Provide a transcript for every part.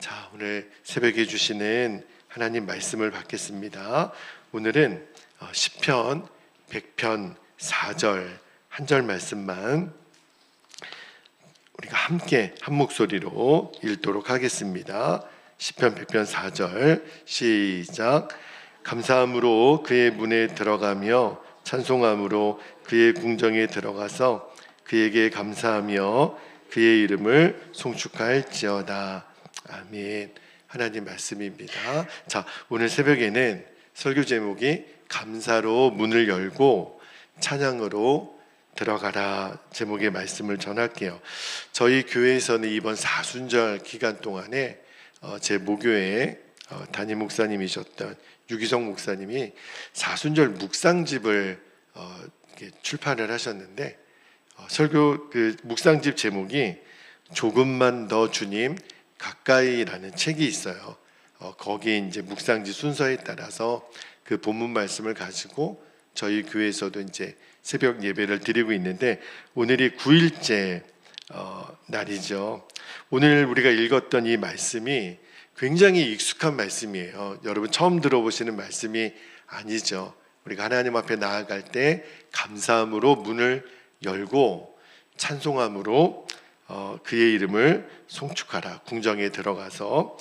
자, 오늘 새벽에 주시는 하나님 말씀을 받겠습니다. 오늘은 시편 100편 4절 한 절 말씀만 우리가 함께 한 목소리로 읽도록 하겠습니다. 시편 100편 4절 시작. 감사함으로 그의 문에 들어가며 찬송함으로 그의 궁정에 들어가서 그에게 감사하며 그의 이름을 송축할지어다. 아멘. 하나님 말씀입니다. 자, 오늘 새벽에는 설교 제목이 감사로 문을 열고 찬양으로 들어가라 제목의 말씀을 전할게요. 저희 교회에서는 이번 사순절 기간 동안에 제 모교회 담임 목사님이셨던 유기성 목사님이 사순절 묵상집을 출판을 하셨는데 설교 그 묵상집 제목이 조금만 더 주님 가까이라는 책이 있어요. 거기에 이제 묵상지 순서에 따라서 그 본문 말씀을 가지고 저희 교회에서도 이제 새벽 예배를 드리고 있는데 오늘이 9일째 날이죠. 오늘 우리가 읽었던 이 말씀이 굉장히 익숙한 말씀이에요. 여러분 처음 들어보시는 말씀이 아니죠. 우리가 하나님 앞에 나아갈 때 감사함으로 문을 열고 찬송함으로 그의 이름을 송축하라. 궁정에 들어가서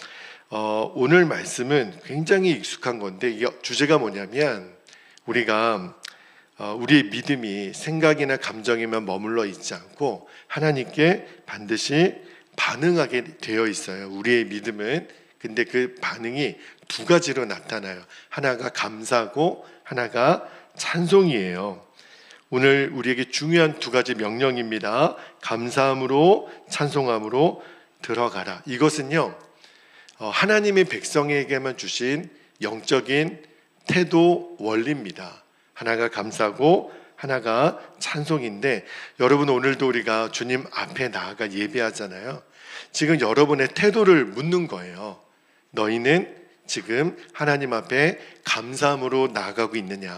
오늘 말씀은 굉장히 익숙한 건데 이 주제가 뭐냐면 우리가 우리의 믿음이 생각이나 감정에만 머물러 있지 않고 하나님께 반드시 반응하게 되어 있어요. 우리의 믿음은. 근데 그 반응이 두 가지로 나타나요. 하나가 감사고 하나가 찬송이에요. 오늘 우리에게 중요한 두 가지 명령입니다. 감사함으로 찬송함으로 들어가라. 이것은요 하나님의 백성에게만 주신 영적인 태도 원리입니다. 하나가 감사고 하나가 찬송인데 여러분 오늘도 우리가 주님 앞에 나아가 예배하잖아요. 지금 여러분의 태도를 묻는 거예요. 너희는 지금 하나님 앞에 감사함으로 나아가고 있느냐,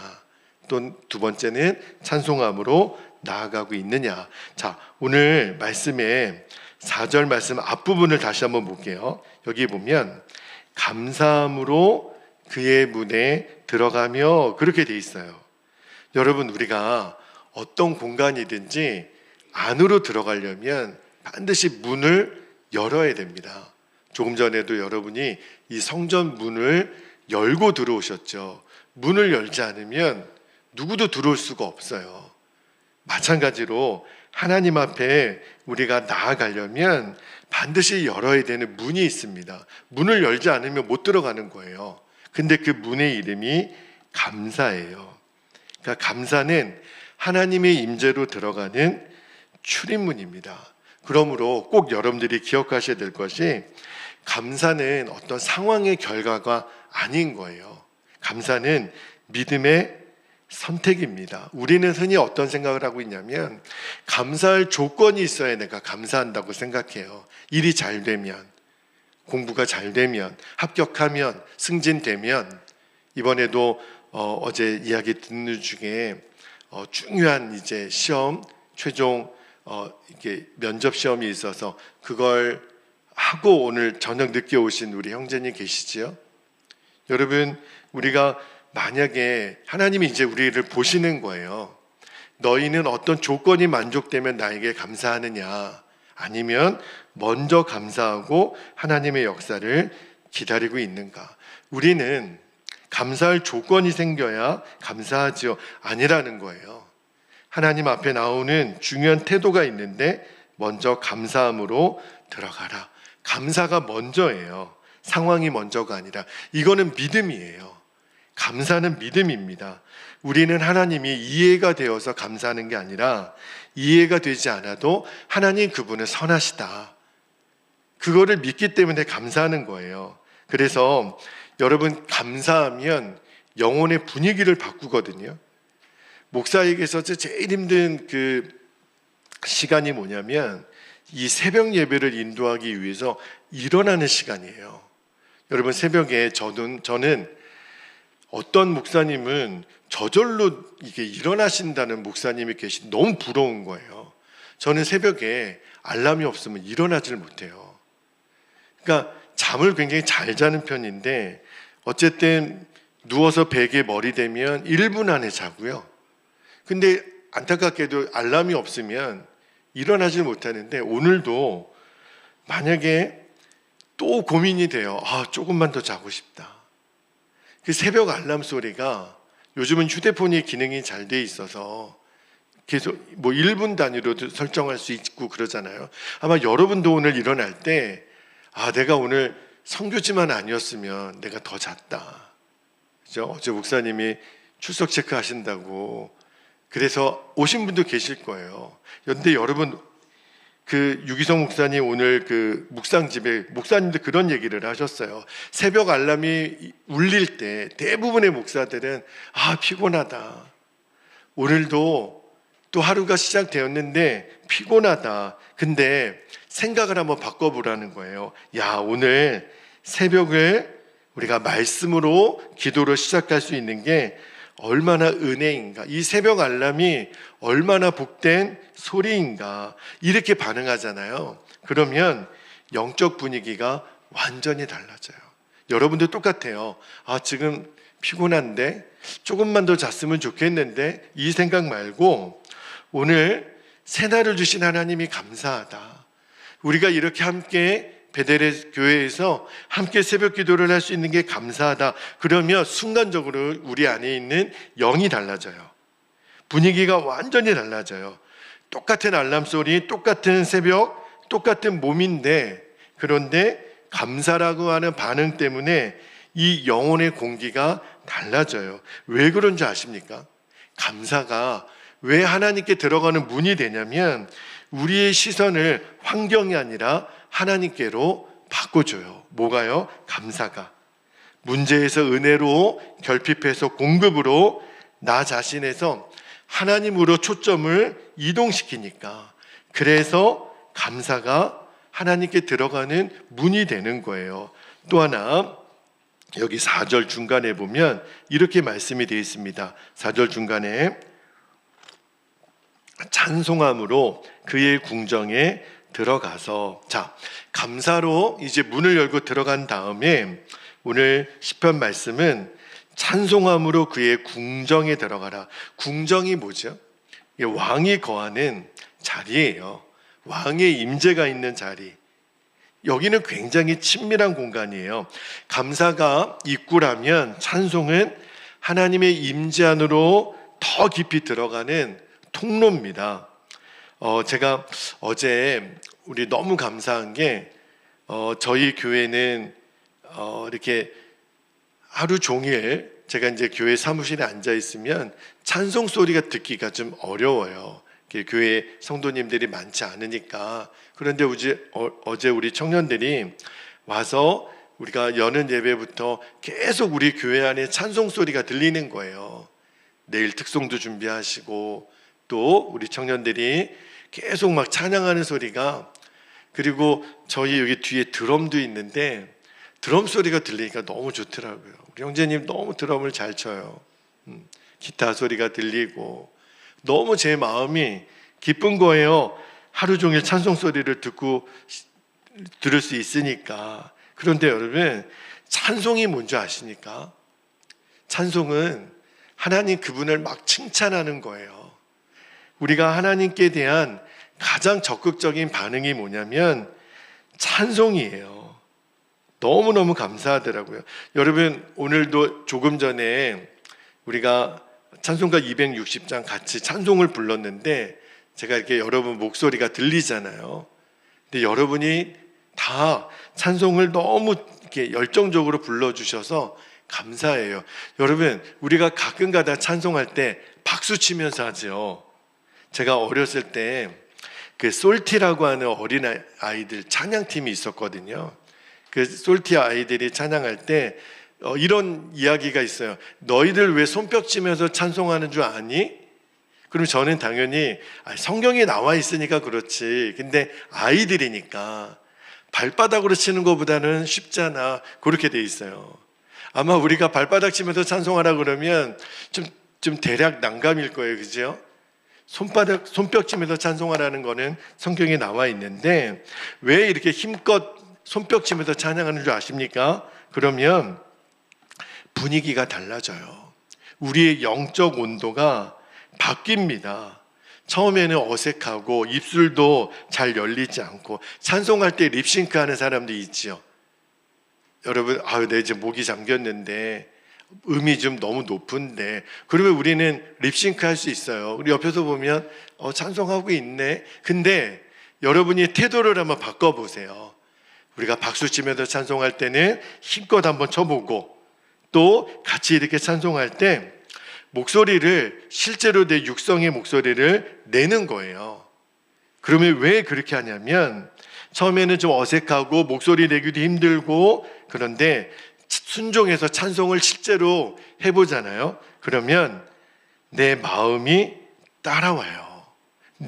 또 두 번째는 찬송함으로 나아가고 있느냐. 자, 오늘 말씀에 4절 말씀 앞부분을 다시 한번 볼게요. 여기 보면 감사함으로 그의 문에 들어가며 그렇게 돼 있어요. 여러분 우리가 어떤 공간이든지 안으로 들어가려면 반드시 문을 열어야 됩니다. 조금 전에도 여러분이 이 성전 문을 열고 들어오셨죠. 문을 열지 않으면 누구도 들어올 수가 없어요. 마찬가지로 하나님 앞에 우리가 나아가려면 반드시 열어야 되는 문이 있습니다. 문을 열지 않으면 못 들어가는 거예요. 근데 그 문의 이름이 감사예요. 그러니까 감사는 하나님의 임재로 들어가는 출입문입니다. 그러므로 꼭 여러분들이 기억하셔야 될 것이 감사는 어떤 상황의 결과가 아닌 거예요. 감사는 믿음의 선택입니다. 우리는 흔히 어떤 생각을 하고 있냐면 감사할 조건이 있어야 내가 감사한다고 생각해요. 일이 잘 되면, 공부가 잘 되면, 합격하면, 승진되면. 이번에도 어제 이야기 듣는 중에 중요한 이제 시험, 최종 이렇게 면접 시험이 있어서 그걸 하고 오늘 저녁 늦게 오신 우리 형제님 계시지요? 여러분 우리가 만약에 하나님이 이제 우리를 보시는 거예요. 너희는 어떤 조건이 만족되면 나에게 감사하느냐, 아니면 먼저 감사하고 하나님의 역사를 기다리고 있는가. 우리는 감사할 조건이 생겨야 감사하지요 아니라는 거예요. 하나님 앞에 나오는 중요한 태도가 있는데 먼저 감사함으로 들어가라. 감사가 먼저예요. 상황이 먼저가 아니라. 이거는 믿음이에요. 감사는 믿음입니다. 우리는 하나님이 이해가 되어서 감사하는 게 아니라 이해가 되지 않아도 하나님 그분은 선하시다. 그거를 믿기 때문에 감사하는 거예요. 그래서 여러분 감사하면 영혼의 분위기를 바꾸거든요. 목사에게서 제일 힘든 그 시간이 뭐냐면 이 새벽 예배를 인도하기 위해서 일어나는 시간이에요. 여러분 새벽에 저는 어떤 목사님은 저절로 이게 일어나신다는 목사님이 너무 부러운 거예요. 저는 새벽에 알람이 없으면 일어나질 못해요. 그러니까 잠을 굉장히 잘 자는 편인데 어쨌든 누워서 베개 머리 대면 1분 안에 자고요. 근데 안타깝게도 알람이 없으면 일어나질 못하는데 오늘도 만약에 또 고민이 돼요. 조금만 더 자고 싶다. 그 새벽 알람 소리가 요즘은 휴대폰이 기능이 잘 돼 있어서 계속 1분 단위로도 설정할 수 있고 그러잖아요. 아마 여러분도 오늘 일어날 때 내가 오늘 선교지만 아니었으면 내가 더 잤다. 그죠? 어제 목사님이 출석 체크하신다고 그래서 오신 분도 계실 거예요. 그런데 여러분 그 유기성 목사님 오늘 그 묵상집에 목사님도 그런 얘기를 하셨어요. 새벽 알람이 울릴 때 대부분의 목사들은 피곤하다. 오늘도 또 하루가 시작되었는데 피곤하다. 근데 생각을 한번 바꿔보라는 거예요. 오늘 새벽을 우리가 말씀으로 기도로 시작할 수 있는 게 얼마나 은혜인가, 이 새벽 알람이 얼마나 복된 소리인가, 이렇게 반응하잖아요. 그러면 영적 분위기가 완전히 달라져요. 여러분도 똑같아요. 지금 피곤한데 조금만 더 잤으면 좋겠는데, 이 생각 말고 오늘 새날을 주신 하나님이 감사하다. 우리가 이렇게 함께 베델의 교회에서 함께 새벽 기도를 할 수 있는 게 감사하다. 그러면 순간적으로 우리 안에 있는 영이 달라져요. 분위기가 완전히 달라져요. 똑같은 알람 소리, 똑같은 새벽, 똑같은 몸인데, 그런데 감사라고 하는 반응 때문에 이 영혼의 공기가 달라져요. 왜 그런 줄 아십니까? 감사가 왜 하나님께 들어가는 문이 되냐면 우리의 시선을 환경이 아니라 하나님께로 바꿔줘요. 뭐가요? 감사가. 문제에서 은혜로, 결핍해서 공급으로, 나 자신에서 하나님으로 초점을 이동시키니까, 그래서 감사가 하나님께 들어가는 문이 되는 거예요. 또 하나, 여기 4절 중간에 보면 이렇게 말씀이 되어 있습니다. 4절 중간에 찬송함으로 그의 궁정에 들어가서, 감사로 이제 문을 열고 들어간 다음에 오늘 시편 말씀은 찬송함으로 그의 궁정에 들어가라. 궁정이 뭐죠? 왕이 거하는 자리예요. 왕의 임재가 있는 자리. 여기는 굉장히 친밀한 공간이에요. 감사가 입구라면 찬송은 하나님의 임재 안으로 더 깊이 들어가는 통로입니다. 제가 어제 우리 너무 감사한 게 저희 교회는 이렇게 하루 종일 제가 이제 교회 사무실에 앉아 있으면 찬송 소리가 듣기가 좀 어려워요. 교회 성도님들이 많지 않으니까. 그런데 어제 우리 청년들이 와서 우리가 여는 예배부터 계속 우리 교회 안에 찬송 소리가 들리는 거예요. 내일 특송도 준비하시고 또 우리 청년들이 계속 막 찬양하는 소리가, 그리고 저희 여기 뒤에 드럼도 있는데 드럼 소리가 들리니까 너무 좋더라고요. 우리 형제님 너무 드럼을 잘 쳐요. 기타 소리가 들리고 너무 제 마음이 기쁜 거예요. 하루 종일 찬송 소리를 들을 수 있으니까. 그런데 여러분, 찬송이 뭔지 아십니까? 찬송은 하나님 그분을 막 칭찬하는 거예요. 우리가 하나님께 대한 가장 적극적인 반응이 뭐냐면 찬송이에요. 너무너무 감사하더라고요. 여러분, 오늘도 조금 전에 우리가 찬송가 260장 같이 찬송을 불렀는데 제가 이렇게 여러분 목소리가 들리잖아요. 근데 여러분이 다 찬송을 너무 이렇게 열정적으로 불러주셔서 감사해요. 여러분, 우리가 가끔가다 찬송할 때 박수 치면서 하죠. 제가 어렸을 때 그 솔티라고 하는 어린 아이들 찬양팀이 있었거든요. 그 솔티 아이들이 찬양할 때 이런 이야기가 있어요. 너희들 왜 손뼉 치면서 찬송하는 줄 아니? 그럼 저는 당연히 성경에 나와 있으니까 그렇지, 근데 아이들이니까 발바닥으로 치는 것보다는 쉽잖아, 그렇게 돼 있어요. 아마 우리가 발바닥 치면서 찬송하라 그러면 좀 대략 난감일 거예요. 그죠? 손뼉 치면서 찬송하라는 거는 성경에 나와 있는데 왜 이렇게 힘껏 손뼉 치면서 찬양하는 줄 아십니까? 그러면 분위기가 달라져요. 우리의 영적 온도가 바뀝니다. 처음에는 어색하고 입술도 잘 열리지 않고 찬송할 때 립싱크 하는 사람도 있지요. 여러분, 내 이제 목이 잠겼는데 음이 좀 너무 높은데, 그러면 우리는 립싱크 할 수 있어요. 우리 옆에서 보면 찬송하고 있네. 근데 여러분이 태도를 한번 바꿔보세요. 우리가 박수 치면서 찬송할 때는 힘껏 한번 쳐보고, 또 같이 이렇게 찬송할 때 목소리를 실제로 내 육성의 목소리를 내는 거예요. 그러면 왜 그렇게 하냐면, 처음에는 좀 어색하고 목소리 내기도 힘들고, 그런데 순종해서 찬송을 실제로 해보잖아요. 그러면 내 마음이 따라와요.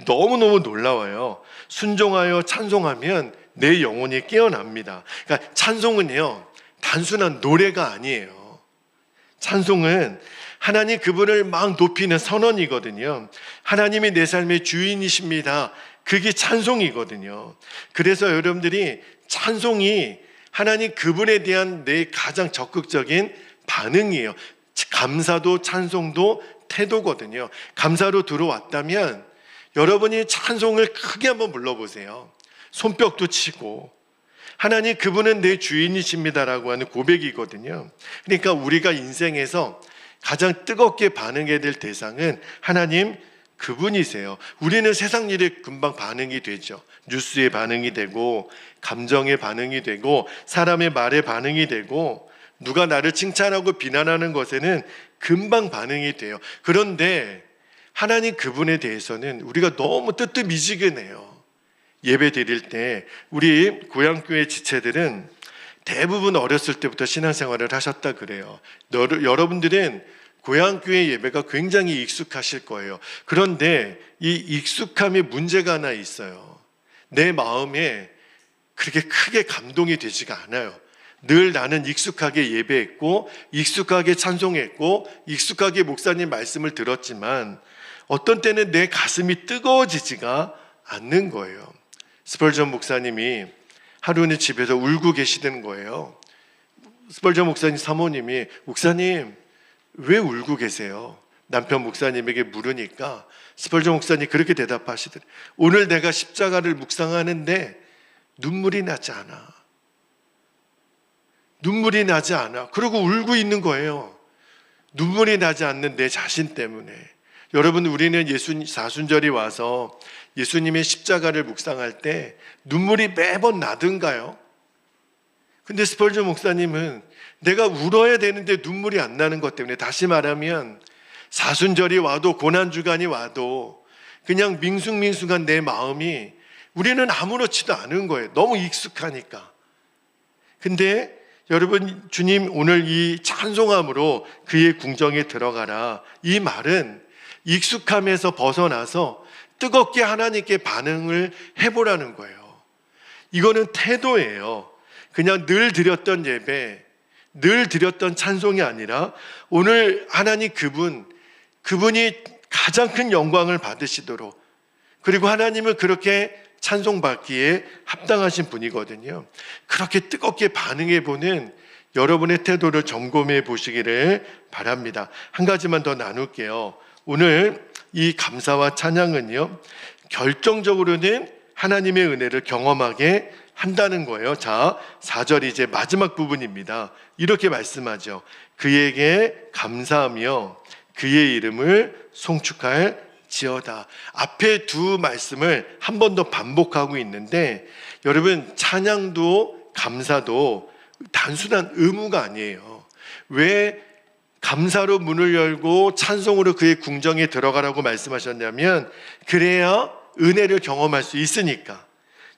너무너무 놀라워요. 순종하여 찬송하면 내 영혼이 깨어납니다. 그러니까 찬송은요, 단순한 노래가 아니에요. 찬송은 하나님 그분을 막 높이는 선언이거든요. 하나님이 내 삶의 주인이십니다. 그게 찬송이거든요. 그래서 여러분들이 찬송이 하나님 그분에 대한 내 가장 적극적인 반응이에요. 감사도 찬송도 태도거든요. 감사로 들어왔다면 여러분이 찬송을 크게 한번 불러보세요. 손뼉도 치고, 하나님 그분은 내 주인이십니다라고 하는 고백이거든요. 그러니까 우리가 인생에서 가장 뜨겁게 반응해야 될 대상은 하나님 그분이세요. 우리는 세상 일에 금방 반응이 되죠. 뉴스에 반응이 되고, 감정에 반응이 되고, 사람의 말에 반응이 되고, 누가 나를 칭찬하고 비난하는 것에는 금방 반응이 돼요. 그런데 하나님 그분에 대해서는 우리가 너무 뜨뜻미지근해요. 예배 드릴 때 우리 고향교회 지체들은 대부분 어렸을 때부터 신앙생활을 하셨다 그래요. 여러분들은 고향교회 예배가 굉장히 익숙하실 거예요. 그런데 이 익숙함에 문제가 하나 있어요. 내 마음에 그렇게 크게 감동이 되지가 않아요. 늘 나는 익숙하게 예배했고, 익숙하게 찬송했고, 익숙하게 목사님 말씀을 들었지만 어떤 때는 내 가슴이 뜨거워지지가 않는 거예요. 스펄전 목사님이 하루는 집에서 울고 계시던 거예요. 스펄전 목사님 사모님이, 목사님 왜 울고 계세요? 남편 목사님에게 물으니까 스펄전 목사님이 그렇게 대답하시더래요. 오늘 내가 십자가를 묵상하는데 눈물이 나지 않아. 눈물이 나지 않아. 그러고 울고 있는 거예요. 눈물이 나지 않는 내 자신 때문에. 여러분, 우리는 예수 사순절이 와서 예수님의 십자가를 묵상할 때 눈물이 매번 나든가요? 근데 스펄전 목사님은 내가 울어야 되는데 눈물이 안 나는 것 때문에, 다시 말하면 사순절이 와도 고난주간이 와도 그냥 밍숭밍숭한 내 마음이 우리는 아무렇지도 않은 거예요. 너무 익숙하니까. 근데 여러분, 주님 오늘 이 찬송함으로 그의 궁정에 들어가라, 이 말은 익숙함에서 벗어나서 뜨겁게 하나님께 반응을 해보라는 거예요. 이거는 태도예요. 그냥 늘 드렸던 예배, 늘 드렸던 찬송이 아니라 오늘 하나님 그분이 가장 큰 영광을 받으시도록, 그리고 하나님을 그렇게 찬송받기에 합당하신 분이거든요. 그렇게 뜨겁게 반응해보는 여러분의 태도를 점검해 보시기를 바랍니다. 한 가지만 더 나눌게요. 오늘 이 감사와 찬양은요, 결정적으로는 하나님의 은혜를 경험하게 한다는 거예요. 자, 4절 이제 마지막 부분입니다. 이렇게 말씀하죠. 그에게 감사하며 그의 이름을 송축할 지어다. 앞에 두 말씀을 한 번 더 반복하고 있는데, 여러분, 찬양도 감사도 단순한 의무가 아니에요. 왜 감사로 문을 열고 찬송으로 그의 궁정에 들어가라고 말씀하셨냐면, 그래야 은혜를 경험할 수 있으니까.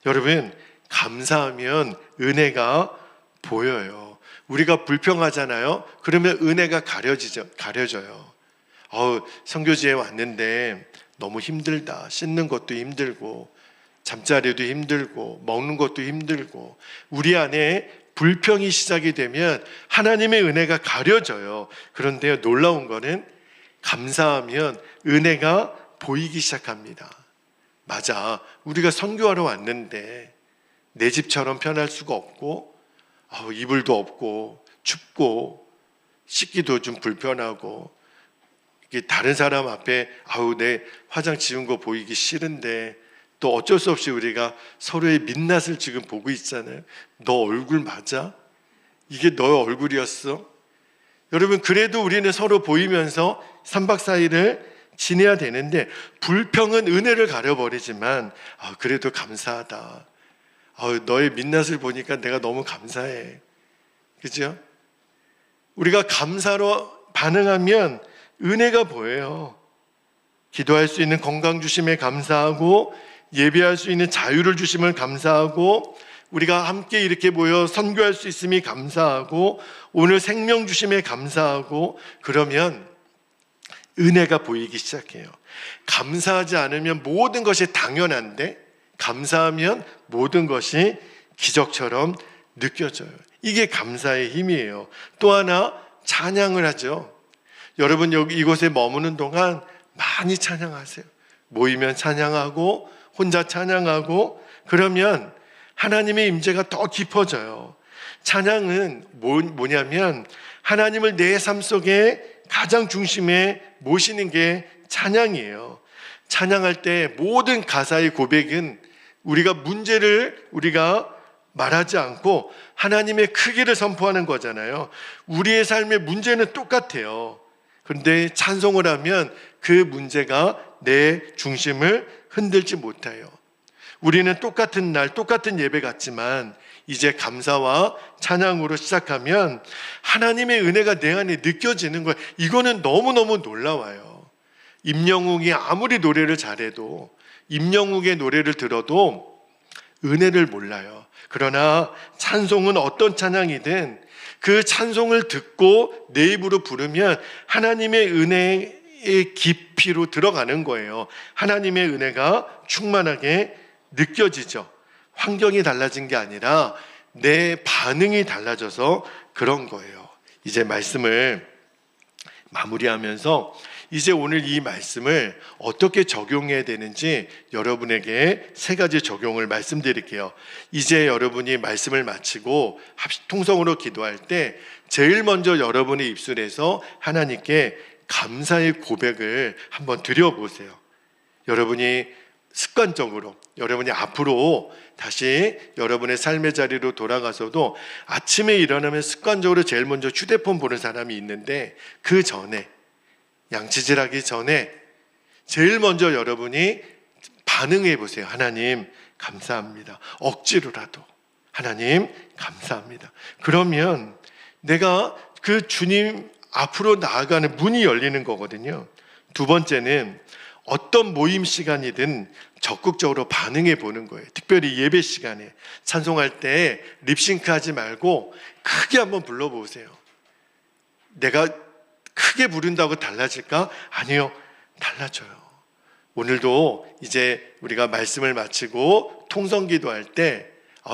여러분, 감사하면 은혜가 보여요. 우리가 불평하잖아요. 그러면 은혜가 가려져요. 선교지에 왔는데 너무 힘들다. 씻는 것도 힘들고, 잠자리도 힘들고, 먹는 것도 힘들고. 우리 안에 불평이 시작이 되면 하나님의 은혜가 가려져요. 그런데 놀라운 거는 감사하면 은혜가 보이기 시작합니다. 맞아, 우리가 선교하러 왔는데 내 집처럼 편할 수가 없고, 이불도 없고 춥고 씻기도 좀 불편하고, 이게 다른 사람 앞에 내 화장 지운 거 보이기 싫은데 또 어쩔 수 없이 우리가 서로의 민낯을 지금 보고 있잖아요. 너 얼굴 맞아? 이게 너 얼굴이었어? 여러분, 그래도 우리는 서로 보이면서 3박 4일을 지내야 되는데, 불평은 은혜를 가려버리지만 그래도 감사하다. 너의 민낯을 보니까 내가 너무 감사해. 그죠? 우리가 감사로 반응하면 은혜가 보여요. 기도할 수 있는 건강 주심에 감사하고, 예배할 수 있는 자유를 주심을 감사하고, 우리가 함께 이렇게 모여 선교할 수 있음이 감사하고, 오늘 생명 주심에 감사하고, 그러면 은혜가 보이기 시작해요. 감사하지 않으면 모든 것이 당연한데, 감사하면 모든 것이 기적처럼 느껴져요. 이게 감사의 힘이에요. 또 하나, 찬양을 하죠. 여러분, 여기 이곳에 머무는 동안 많이 찬양하세요. 모이면 찬양하고 혼자 찬양하고, 그러면 하나님의 임재가 더 깊어져요. 찬양은 뭐냐면 하나님을 내 삶 속에 가장 중심에 모시는 게 찬양이에요. 찬양할 때 모든 가사의 고백은 우리가 말하지 않고 하나님의 크기를 선포하는 거잖아요. 우리의 삶의 문제는 똑같아요. 그런데 찬송을 하면 그 문제가 내 중심을 흔들지 못해요. 우리는 똑같은 날 똑같은 예배 같지만 이제 감사와 찬양으로 시작하면 하나님의 은혜가 내 안에 느껴지는 거예요. 이거는 너무너무 놀라워요. 임영웅이 아무리 노래를 잘해도, 임영웅의 노래를 들어도 은혜를 몰라요. 그러나 찬송은 어떤 찬양이든 그 찬송을 듣고 내 입으로 부르면 하나님의 은혜의 깊이로 들어가는 거예요. 하나님의 은혜가 충만하게 느껴지죠. 환경이 달라진 게 아니라 내 반응이 달라져서 그런 거예요. 이제 말씀을 마무리하면서 이제 오늘 이 말씀을 어떻게 적용해야 되는지 여러분에게 3가지 적용을 말씀드릴게요. 이제 여러분이 말씀을 마치고 통성으로 기도할 때 제일 먼저 여러분의 입술에서 하나님께 감사의 고백을 한번 드려보세요. 여러분이 습관적으로, 여러분이 앞으로 다시 여러분의 삶의 자리로 돌아가서도 아침에 일어나면 습관적으로 제일 먼저 휴대폰 보는 사람이 있는데, 그 전에, 양치질하기 전에 제일 먼저 여러분이 반응해 보세요. 하나님 감사합니다. 억지로라도 하나님 감사합니다. 그러면 내가 그 주님 앞으로 나아가는 문이 열리는 거거든요. 2번째는 어떤 모임 시간이든 적극적으로 반응해 보는 거예요. 특별히 예배 시간에 찬송할 때 립싱크 하지 말고 크게 한번 불러보세요. 내가 크게 부른다고 달라질까? 아니요, 달라져요. 오늘도 이제 우리가 말씀을 마치고 통성기도할 때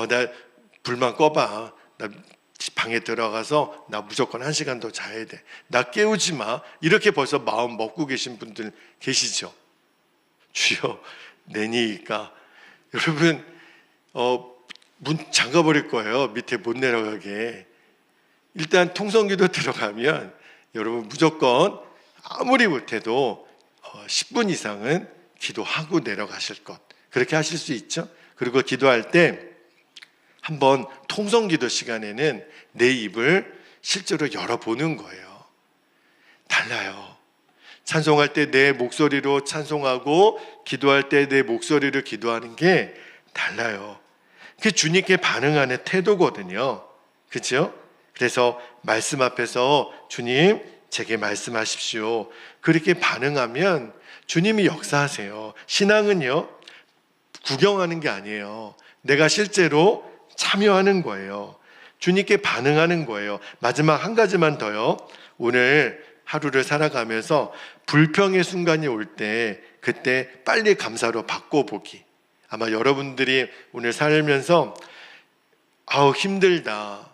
나 불만 꺼봐. 나 방에 들어가서 나 무조건 1시간 더 자야 돼. 나 깨우지 마. 이렇게 벌써 마음 먹고 계신 분들 계시죠? 주여 내니까 여러분 문 잠가버릴 거예요. 밑에 못 내려가게. 일단 통성기도 들어가면 여러분 무조건 아무리 못해도 10분 이상은 기도하고 내려가실 것, 그렇게 하실 수 있죠. 그리고 기도할 때 한번 통성기도 시간에는 내 입을 실제로 열어보는 거예요. 달라요. 찬송할 때 내 목소리로 찬송하고 기도할 때 내 목소리로 기도하는 게 달라요. 그게 주님께 반응하는 태도거든요. 그렇죠? 그래서 말씀 앞에서 주님 제게 말씀하십시오. 그렇게 반응하면 주님이 역사하세요. 신앙은요, 구경하는 게 아니에요. 내가 실제로 참여하는 거예요. 주님께 반응하는 거예요. 마지막 한 가지만 더요. 오늘 하루를 살아가면서 불평의 순간이 올 때 그때 빨리 감사로 바꿔보기. 아마 여러분들이 오늘 살면서 힘들다,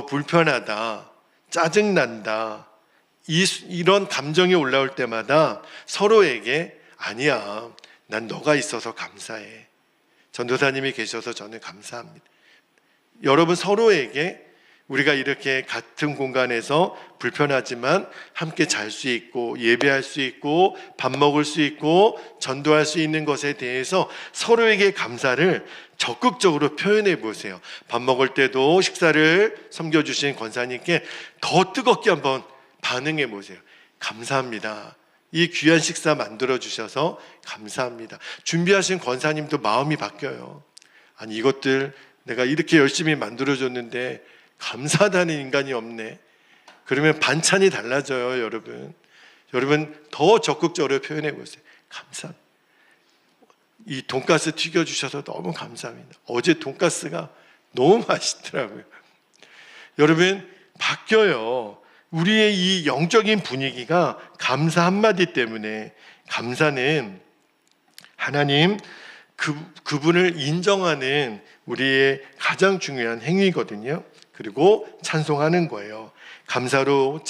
불편하다, 짜증난다, 이런 감정이 올라올 때마다 서로에게 아니야, 난 너가 있어서 감사해. 전도사님이 계셔서 저는 감사합니다. 여러분 서로에게 우리가 이렇게 같은 공간에서 불편하지만 함께 잘 수 있고 예배할 수 있고 밥 먹을 수 있고 전도할 수 있는 것에 대해서 서로에게 감사를 적극적으로 표현해 보세요. 밥 먹을 때도 식사를 섬겨주신 권사님께 더 뜨겁게 한번 반응해 보세요. 감사합니다. 이 귀한 식사 만들어 주셔서 감사합니다. 준비하신 권사님도 마음이 바뀌어요. 아니 이것들 내가 이렇게 열심히 만들어줬는데 감사하다는 인간이 없네. 그러면 반찬이 달라져요. 여러분 더 적극적으로 표현해 보세요. 감사합니다. 이 돈가스 튀겨주셔서 너무 감사합니다. 어제 돈가스가 너무 맛있더라고요. 여러분 바뀌어요. 우리의 이 영적인 분위기가 감사 한마디 때문에. 감사는 하나님 그분을 인정하는 우리의 가장 중요한 행위거든요. 그리고 찬송하는 거예요. 감사로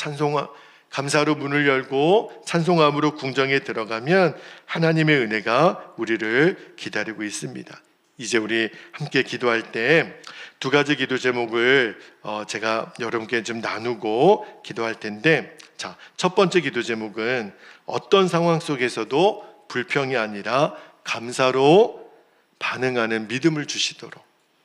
문을 열고 찬송함으로 궁정에 들어가면 하나님의 은혜가 우리를 기다리고 있습니다. 이제 우리 함께 기도할 때 두 가지 기도 제목을 제가 여러분께 좀 나누고 기도할 텐데, 자, 첫 번째 기도 제목은 어떤 상황 속에서도 불평이 아니라 감사로 반응하는 믿음을 주시도록,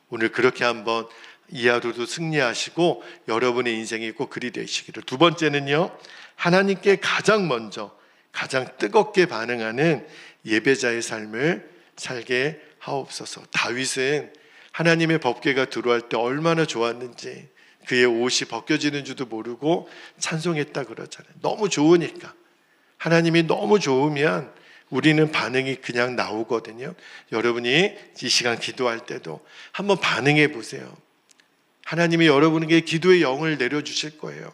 오늘 그렇게 한번 이 하루도 승리하시고 여러분의 인생이 꼭 그리 되시기를. 두 번째는요, 하나님께 가장 먼저 가장 뜨겁게 반응하는 예배자의 삶을 살게 하옵소서. 다윗은 하나님의 법궤가 들어갈 때 얼마나 좋았는지 그의 옷이 벗겨지는 줄도 모르고 찬송했다 그러잖아요. 너무 좋으니까. 하나님이 너무 좋으면 우리는 반응이 그냥 나오거든요. 여러분이 이 시간 기도할 때도 한번 반응해 보세요. 하나님이 여러분에게 기도의 영을 내려주실 거예요.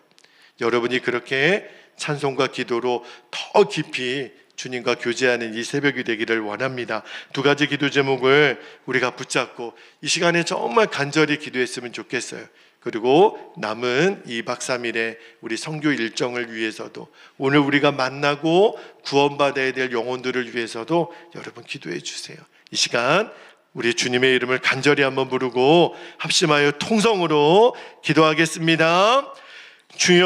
여러분이 그렇게 찬송과 기도로 더 깊이 주님과 교제하는 이 새벽이 되기를 원합니다. 두 가지 기도 제목을 우리가 붙잡고 이 시간에 정말 간절히 기도했으면 좋겠어요. 그리고 남은 2박 3일의 우리 선교 일정을 위해서도, 오늘 우리가 만나고 구원받아야 될 영혼들을 위해서도 여러분 기도해 주세요. 이 시간 우리 주님의 이름을 간절히 한번 부르고 합심하여 통성으로 기도하겠습니다. 주여